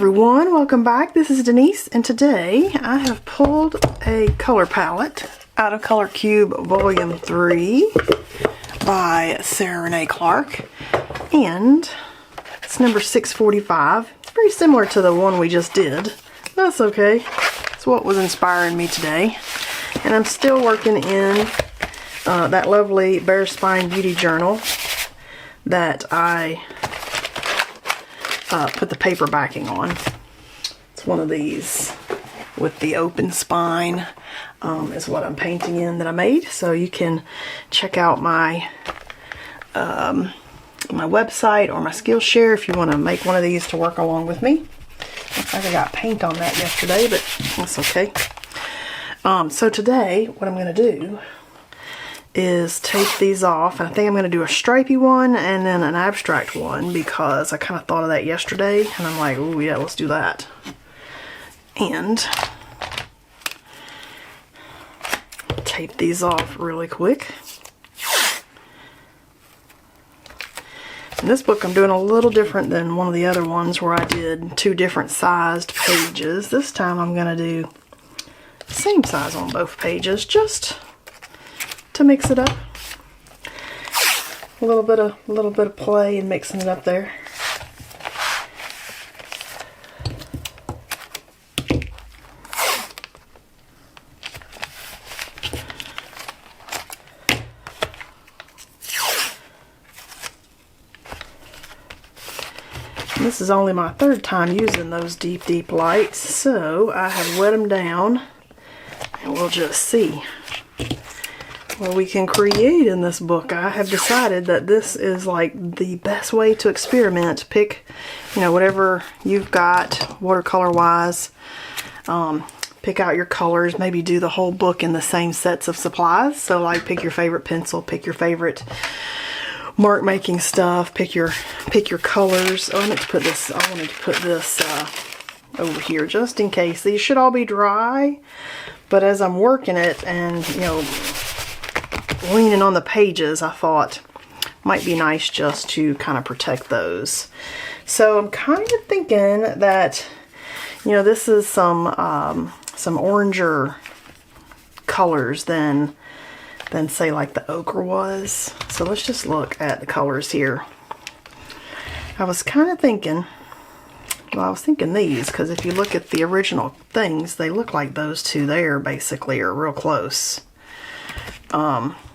everyone, welcome back. This is Denise, and today I have pulled a color palette out of Color Cube Volume 3 by Sarah Renee Clark, and it's number 645. It's very similar to the one we just did. That's okay. It's what was inspiring me today, and I'm still working in that lovely Bear Spine Beauty Journal that I put the paper backing on. It's one of these with the open spine is what I'm painting in that I made. So you can check out my my website or my Skillshare if you want to make one of these to work along with me. Looks like I got paint on that yesterday, but that's okay. So today what I'm going to do is take these off, and I think I'm going to do a stripey one and then an abstract one because I kind of thought of that yesterday and I'm like, oh yeah, let's do that. And tape these off really quick. In this book I'm doing a little different than one of the other ones where I did two different sized pages. This time I'm going to do the same size on both pages, just to mix it up. A little bit of play and mixing it up there. And this is only my third time using those deep lights, so I have wet them down and we'll just see what we can create in this book. I have decided that this is like the best way to experiment. Pick, you know, whatever you've got watercolor wise. Pick out your colors. Maybe do the whole book in the same sets of supplies. So like pick your favorite pencil, pick your favorite mark making stuff, pick your colors. Oh, I wanted to put this over here just in case. These should all be dry, but as I'm working it and, you know, leaning on the pages, I thought might be nice just to kind of protect those. So I'm kind of thinking that, you know, this is some oranger colors than say like the ochre was. So let's just look at the colors here. I was kind of thinking, well, I was thinking these, because if you look at the original things, they look like those two there basically, are real close.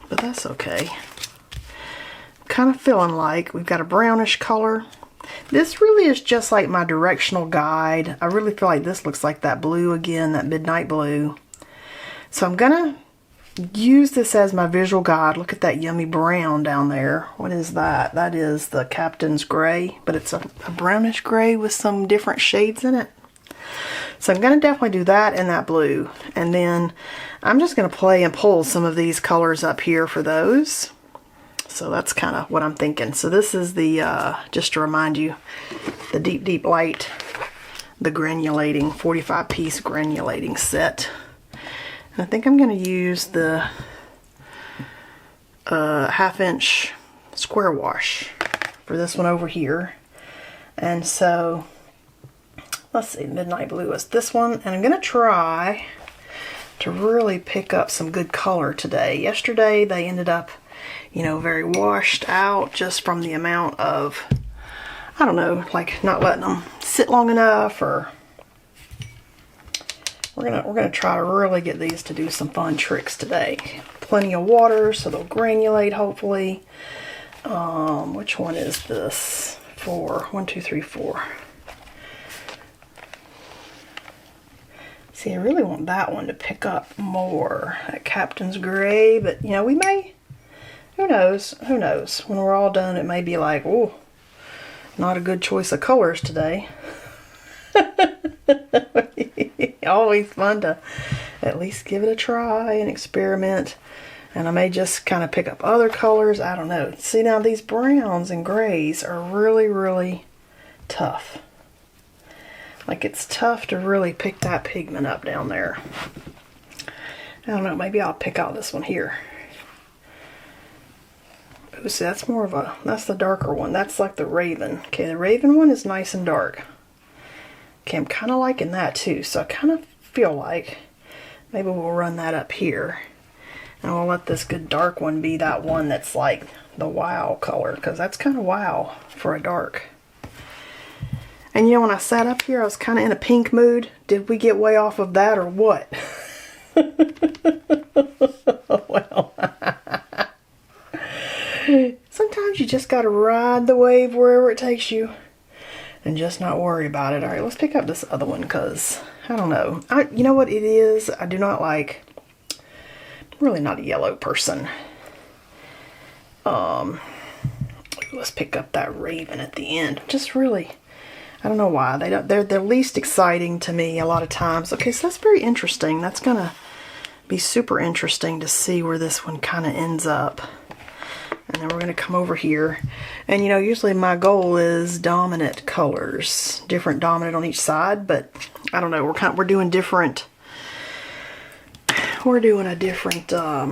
But that's okay. Kind of feeling like we've got a brownish color. This really is just like my directional guide. I really feel like this looks like that blue again, that midnight blue. So I'm gonna use this as my visual guide. Look at that yummy brown down there. What is that? That is the Captain's Gray, but it's a brownish gray with some different shades in it. So I'm going to definitely do that and that blue. And then I'm just going to play and pull some of these colors up here for those. So that's kind of what I'm thinking. So this is the, just to remind you, the deep light, the granulating, 45 piece granulating set. And I think I'm going to use the 1/2 inch square wash for this one over here. And so let's see, midnight blue is this one, and I'm going to try to really pick up some good color today. Yesterday they ended up, you know, very washed out just from the amount of, I don't know, like not letting them sit long enough, or we're gonna try to really get these to do some fun tricks today. Plenty of water so they'll granulate hopefully. Which one is this? 4. 1, 2, 3, 4. See, I really want that one to pick up more, that Captain's Gray, but you know, we may, who knows, when we're all done it may be like, oh, not a good choice of colors today. Always fun to at least give it a try and experiment, and I may just kind of pick up other colors, I don't know. See, now these browns and grays are really tough. Like, it's tough to really pick that pigment up down there. I don't know, maybe I'll pick out this one here. Ooh, see, that's more of a, that's the darker one. That's like the Raven. Okay, the Raven one is nice and dark. Okay, I'm kind of liking that too. So I kind of feel like maybe we'll run that up here. And we'll let this good dark one be that one that's like the wow color, because that's kind of wow for a dark. And you know, when I sat up here, I was kind of in a pink mood. Did we get way off of that or what? Well, sometimes you just gotta ride the wave wherever it takes you and just not worry about it. All right, let's pick up this other one, because I don't know. You know what it is? I do not like, I'm really not a yellow person. Let's pick up that raven at the end. Just really, I don't know why. They're least exciting to me a lot of times. Okay, so that's very interesting. That's gonna be super interesting to see where this one kind of ends up. And then we're going to come over here. And you know, usually my goal is dominant colors. Different dominant on each side, but I don't know. We're doing different. We're doing a different, let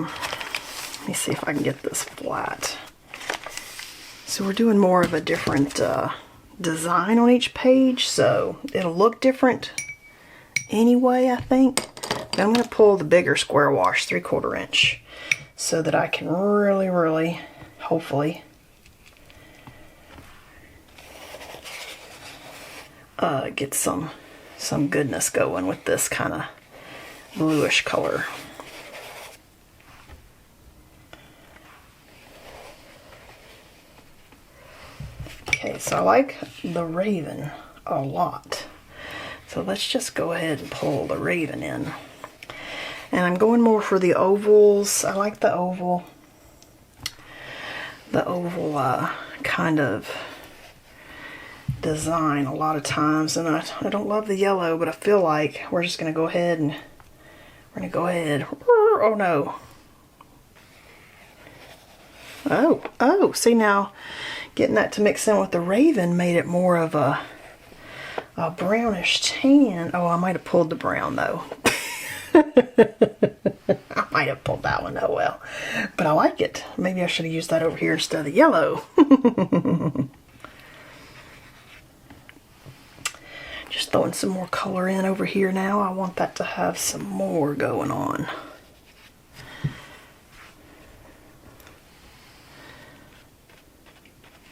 me see if I can get this flat. So we're doing more of a different design on each page, so it'll look different anyway, I think. But I'm going to pull the bigger square wash, 3/4 inch, so that I can really, hopefully, get some goodness going with this kind of bluish color. Okay, so I like the raven a lot. So let's just go ahead and pull the raven in. And I'm going more for the ovals. I like the oval kind of design a lot of times. And I don't love the yellow, but I feel like we're just going to go ahead and oh no. Oh, see now, getting that to mix in with the raven made it more of a brownish tan. Oh, I might have pulled the brown though. I might have pulled that one, oh well. But I like it. Maybe I should have used that over here instead of the yellow. Just throwing some more color in over here now. I want that to have some more going on.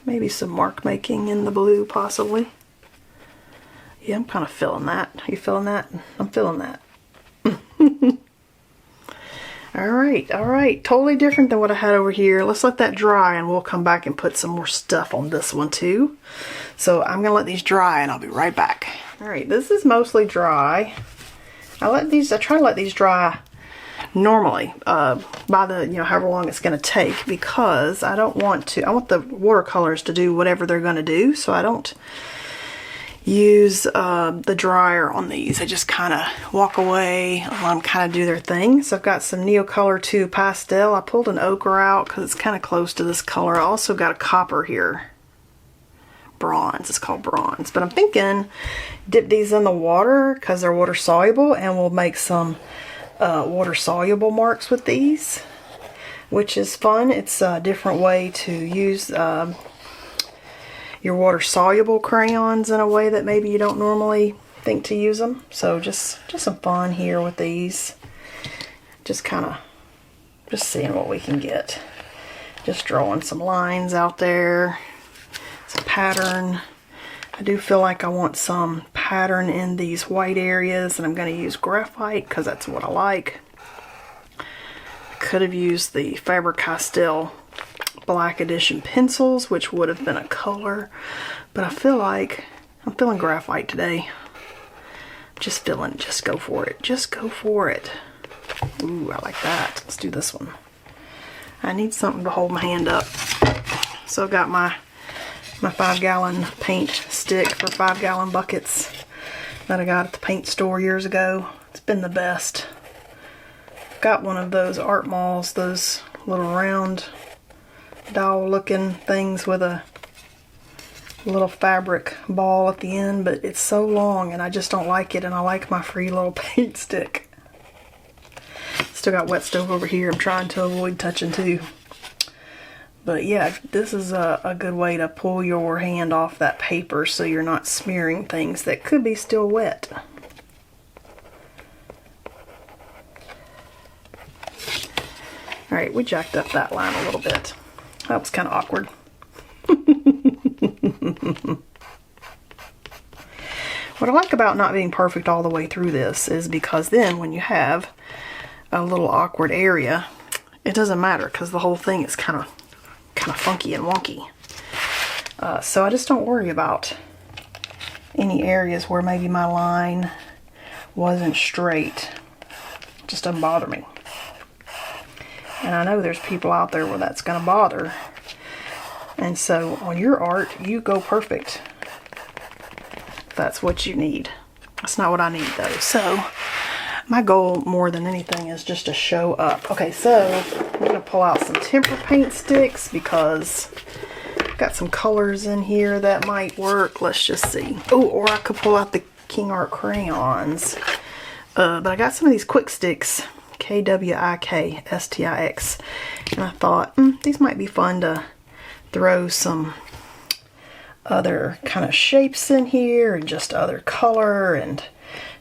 Maybe some mark making in the blue, possibly. Yeah, I'm kind of feeling that. Are you feeling that? I'm feeling that. Alright. Totally different than what I had over here. Let's let that dry and we'll come back and put some more stuff on this one too. So I'm going to let these dry and I'll be right back. Alright, this is mostly dry. I try to let these dry normally by the, you know, however long it's going to take, because I want the watercolors to do whatever they're going to do, so I don't use the dryer on these. I just kind of walk away and let them kind of do their thing. So I've got some Neocolor II pastel. I pulled an ochre out because it's kind of close to this color. I also got a copper here. Bronze. It's called bronze. But I'm thinking dip these in the water because they're water soluble, and we'll make some water soluble marks with these, which is fun. It's a different way to use your water soluble crayons in a way that maybe you don't normally think to use them. So just some fun here with these. Just seeing what we can get. Just drawing some lines out there. Some pattern. I do feel like I want some pattern in these white areas, and I'm going to use graphite because that's what I like. I could have used the Faber-Castell Black Edition pencils, which would have been a color, but I feel like I'm feeling graphite today. Just go for it. Just go for it. Ooh, I like that. Let's do this one. I need something to hold my hand up. So I've got my 5-gallon paint stick for 5-gallon buckets that I got at the paint store years ago. It's been the best. Got one of those art malls, those little round doll looking things with a little fabric ball at the end, but it's so long and I just don't like it, and I like my free little paint stick. Still got wet stove over here I'm trying to avoid touching too. But yeah, this is a good way to pull your hand off that paper so you're not smearing things that could be still wet. Alright, we jacked up that line a little bit. That was kind of awkward. What I like about not being perfect all the way through this is because then when you have a little awkward area, it doesn't matter because the whole thing is kind of funky and wonky. So I just don't worry about any areas where maybe my line wasn't straight. It just doesn't bother me. And I know there's people out there where that's going to bother. And so on your art, you go perfect. That's what you need. That's not what I need though. So my goal more than anything is just to show up. Okay, so I'm going to pull out some tempera paint sticks because I've got some colors in here that might work. Let's just see. Oh, or I could pull out the King Art crayons. But I got some of these quick sticks. KWIK-STIX. And I thought, these might be fun to throw some other kind of shapes in here and just other color and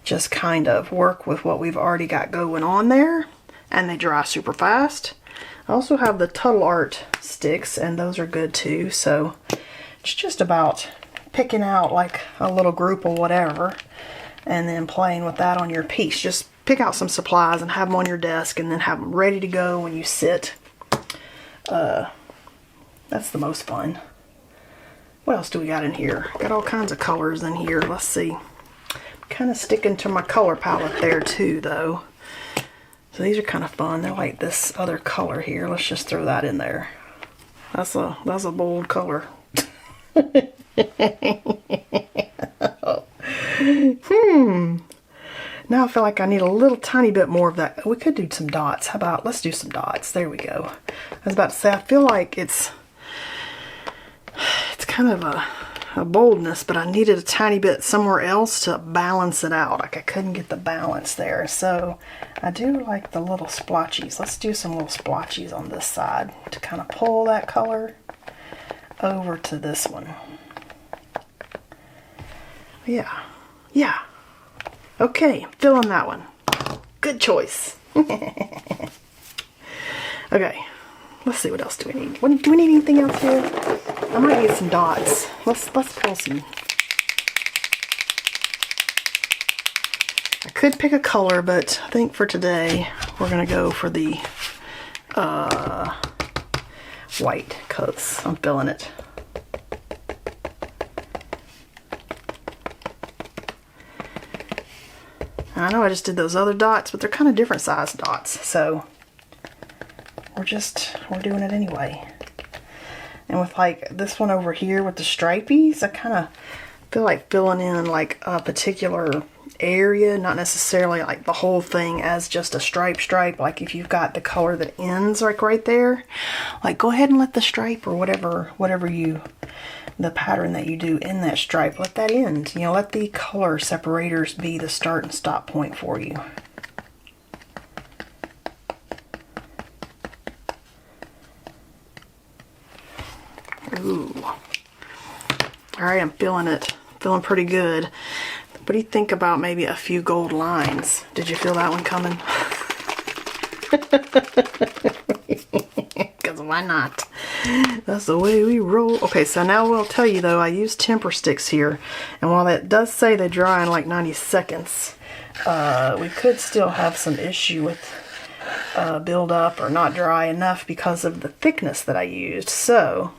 just kind of work with what we've already got going on there. And they dry super fast. I also have the Tuttle Art sticks and those are good too. So it's just about picking out like a little group or whatever and then playing with that on your piece. Just pick out some supplies and have them on your desk and then have them ready to go when you sit. That's the most fun. What else do we got in here? Got all kinds of colors in here. Let's see. Kind of sticking to my color palette there too though. So these are kind of fun. They're like this other color here. Let's just throw that in there. That's a bold color. Now I feel like I need a little tiny bit more of that. We could do some dots. How about, let's do some dots. There we go. I was about to say, I feel like it's kind of a boldness, but I needed a tiny bit somewhere else to balance it out. Like I couldn't get the balance there. So I do like the little splotchies. Let's do some little splotchies on this side to kind of pull that color over to this one. Yeah. Yeah. Okay, fill in that one. Good choice. Okay, let's see, what else do we need? Do we need anything else here? I might need some dots. Let's pull some. I could pick a color, but I think for today we're gonna go for the white because I'm feeling it. I know I just did those other dots, but they're kind of different size dots, so we're doing it anyway. And with like this one over here with the stripies, I kind of feel like filling in like a particular area, not necessarily like the whole thing as just a stripe. Like if you've got the color that ends like right there, like go ahead and let the stripe or whatever the pattern that you do in that stripe, let that end. You know, let the color separators be the start and stop point for you. Ooh. Alright, I'm feeling it. Feeling pretty good. What do you think about maybe a few gold lines? Did you feel that one coming? Because why not? That's the way we roll. Okay, so now we'll tell you though, I use temper sticks here. And while that does say they dry in like 90 seconds, we could still have some issue with build up or not dry enough because of the thickness that I used. So,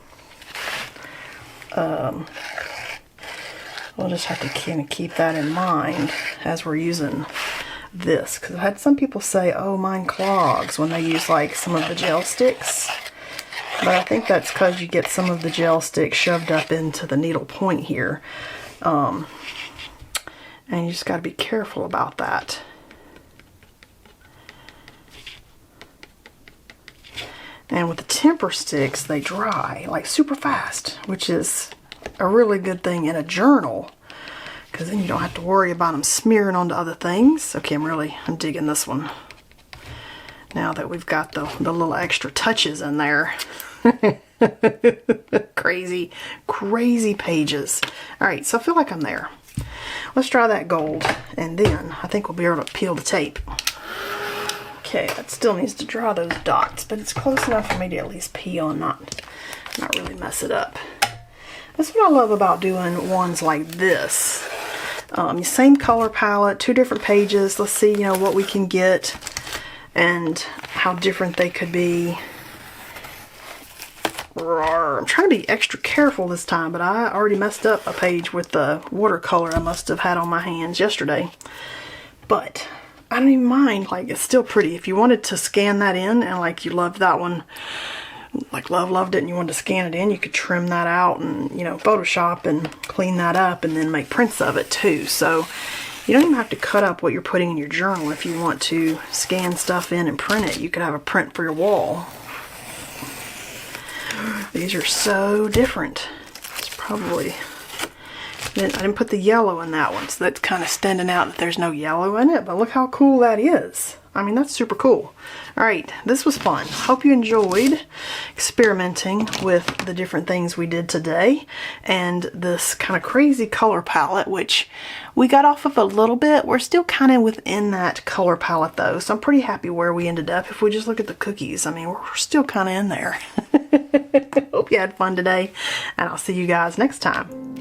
we'll just have to kind of keep that in mind as we're using this. Because I've had some people say, oh, mine clogs when they use like some of the gel sticks. But I think that's because you get some of the gel stick shoved up into the needle point here. And you just got to be careful about that. And with the temper sticks, they dry like super fast, which is a really good thing in a journal. Because then you don't have to worry about them smearing onto other things. Okay, I'm digging this one. Now that we've got the little extra touches in there. Crazy, crazy pages. Alright, so I feel like I'm there. Let's try that gold, and then I think we'll be able to peel the tape. Okay, that still needs to draw those dots, but it's close enough for me to at least peel and not really mess it up. That's what I love about doing ones like this. Same color palette, 2 different pages. Let's see, you know, what we can get and how different they could be. I'm trying to be extra careful this time, but I already messed up a page with the watercolor I must have had on my hands yesterday. But I don't even mind, like, it's still pretty. If you wanted to scan that in and like you loved that one, like loved it, and you wanted to scan it in, you could trim that out and, you know, Photoshop and clean that up and then make prints of it too. So you don't even have to cut up what you're putting in your journal. If you want to scan stuff in and print it, you could have a print for your wall. These are so different. It's probably, I didn't put the yellow in that one, so that's kind of standing out that there's no yellow in it, but look how cool that is. I mean, that's super cool. Alright, this was fun. Hope you enjoyed experimenting with the different things we did today, and this kind of crazy color palette, which we got off of a little bit. We're still kind of within that color palette though, so I'm pretty happy where we ended up. If we just look at the cookies, I mean, we're still kind of in there. Hope you had fun today, and I'll see you guys next time.